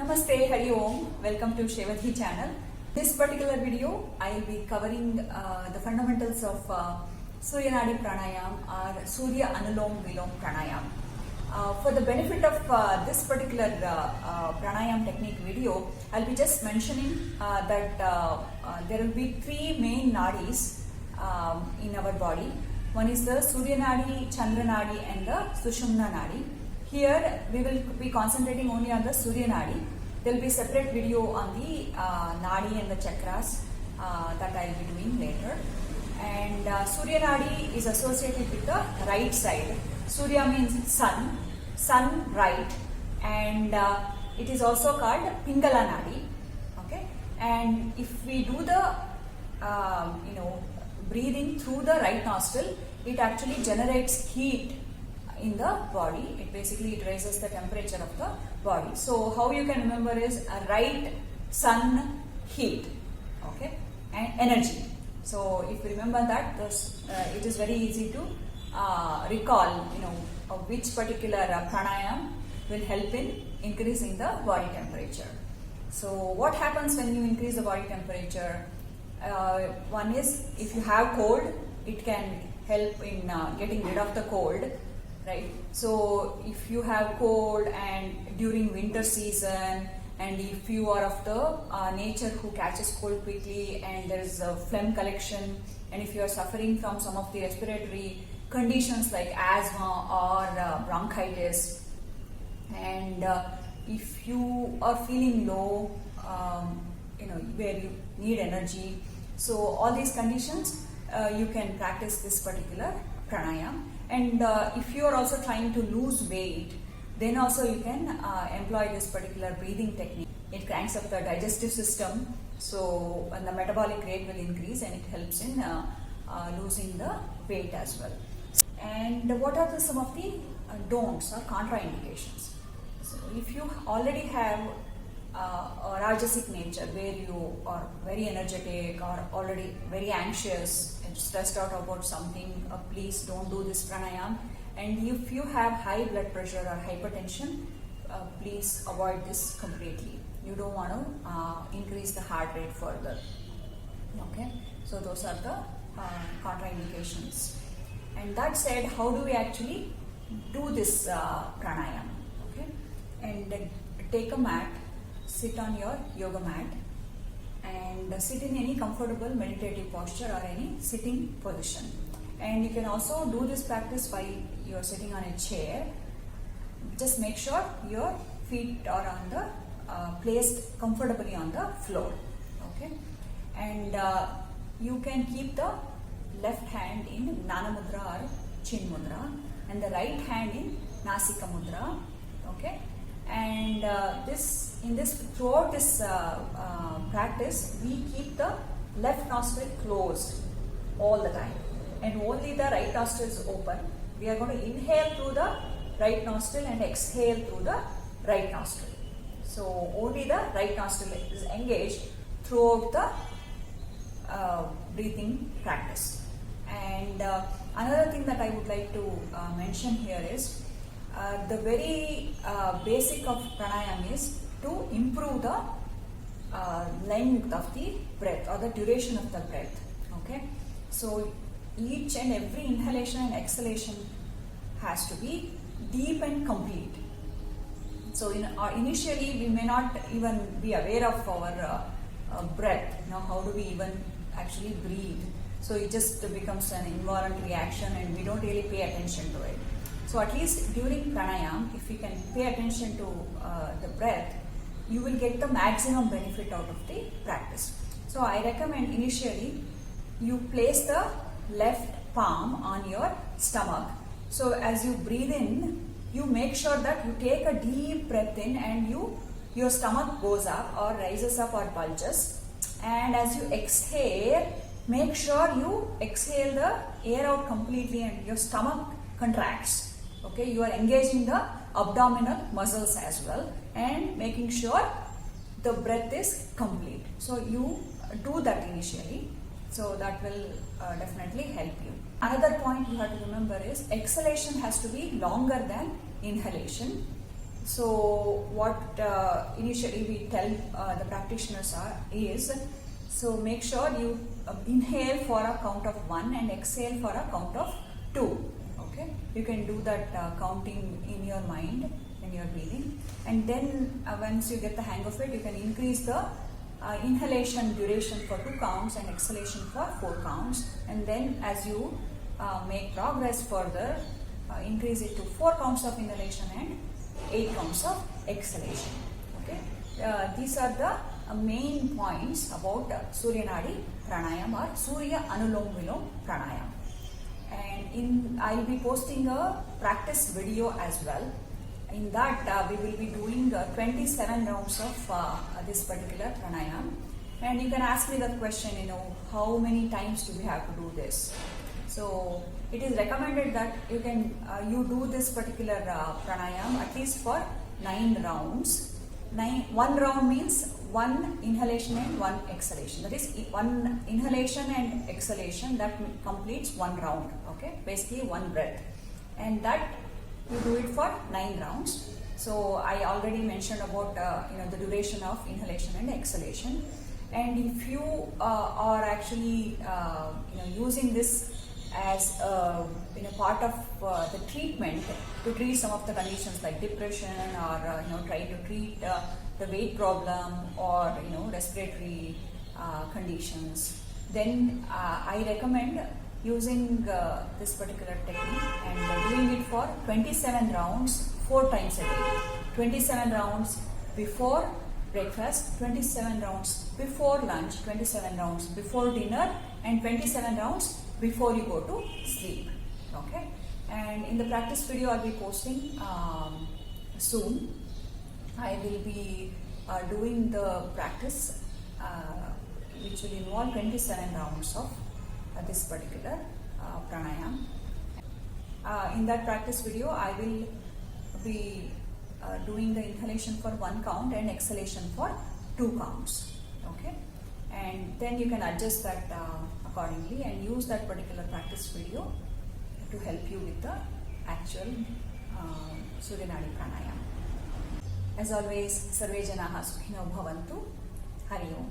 Namaste, Hari Om. Welcome to Shevadhi channel. This particular video, I will be covering the fundamentals of Surya Nadi Pranayam or Surya Anulom Vilom Pranayam. For the benefit of this particular pranayam technique video, I'll be just mentioning that there will be three main nadis in our body. One is the Surya Nadi, Chandra Nadi and the Sushumna Nadi. Here we will be concentrating only on the Surya Nadi. There will be separate video on the Nadi and the chakras that I will be doing later. And Surya Nadi is associated with the right side. Surya means sun, sun right, and it is also called Pingala Nadi. Okay, and if we do the breathing through the right nostril, it actually generates heat in the body. It basically raises the temperature of the body. So how you can remember is a right sun heat, okay, and energy. So if you remember that, it is very easy to recall, which particular pranayam will help in increasing the body temperature. So what happens when you increase the body temperature? One is, if you have cold, it can help in getting rid of the cold, right? So if you have cold and during winter season, and if you are of the nature who catches cold quickly and there is a phlegm collection, and if you are suffering from some of the respiratory conditions like asthma or bronchitis, and if you are feeling low, where you need energy, so all these conditions you can practice this particular pranayam. And if you are also trying to lose weight, then also you can employ this particular breathing technique. It cranks up the digestive system, so and the metabolic rate will increase, and it helps in losing the weight as well. And what are some of the don'ts or contraindications? So if you already have a rajasic nature where you are very energetic or already very anxious and stressed out about something, please don't do this pranayam. And if you have high blood pressure or hypertension, please avoid this completely. You don't want to increase the heart rate further. Okay, so those are the contraindications. And that said, how do we actually do this pranayam? Okay, and take a mat, sit on your yoga mat, and sit in any comfortable meditative posture or any sitting position. And you can also do this practice while you are sitting on a chair. Just make sure your feet are on the placed comfortably on the floor. Okay, and you can keep the left hand in Nana Mudra or Chin Mudra, and the right hand in Nasika Mudra. Okay, and throughout this practice, we keep the left nostril closed all the time, and only the right nostril is open. We are going to inhale through the right nostril and exhale through the right nostril. So only the right nostril is engaged throughout the breathing practice. And another thing that I would like to mention here is the very basic of pranayam is to improve the length of the breath or the duration of the breath. Okay, so each and every inhalation and exhalation has to be deep and complete. So initially we may not even be aware of our breath. How do we even actually breathe? So it just becomes an involuntary action and we don't really pay attention to it. So at least during pranayam, if you can pay attention to the breath, you will get the maximum benefit out of the practice. So I recommend initially you place the left palm on your stomach. So as you breathe in, you make sure that you take a deep breath in and your stomach goes up or rises up or bulges. And as you exhale, make sure you exhale the air out completely and your stomach contracts. Okay, you are engaging the abdominal muscles as well and making sure the breath is complete. So you do that initially. So that will definitely help you. Another point you have to remember is exhalation has to be longer than inhalation. So what initially we tell the practitioners is, so make sure you inhale for a count of 1 and exhale for a count of 2. Okay, you can do that counting in your mind when you are breathing, and then once you get the hang of it, you can increase the inhalation duration for 2 counts and exhalation for 4 counts, and then as you make progress further, increase it to 4 counts of inhalation and 8 counts of exhalation. Okay, these are the main points about Surya Nadi Pranayam or Surya Anulom Vilom Pranayam. And I will be posting a practice video as well. In that we will be doing 27 rounds of this particular pranayam, and you can ask me that question, how many times do we have to do this? So it is recommended that you can you do this particular pranayam at least for 9 rounds. 1 round means 1 inhalation and 1 exhalation. That is 1 inhalation and exhalation, that completes 1 round. Okay, basically 1 breath, and that you do it for 9 rounds. So I already mentioned about the duration of inhalation and exhalation. And if you are actually using this as part of the treatment to treat some of the conditions like depression, or try to treat the weight problem, or respiratory conditions, then I recommend using this particular technique and doing it for 27 rounds 4 times a day. 27 rounds before breakfast, 27 rounds before lunch, 27 rounds before dinner, and 27 rounds before you go to sleep. Okay, and in the practice video I'll be posting soon. I will be doing the practice which will involve 27 rounds of this particular pranayam. In that practice video, I will be doing the inhalation for 1 count and exhalation for 2 counts. Okay, and then you can adjust that accordingly and use that particular practice video to help you with the actual Surya Nadi pranayam. As always, Sarve Janaha Sukhino Bhavantu. Hari Om.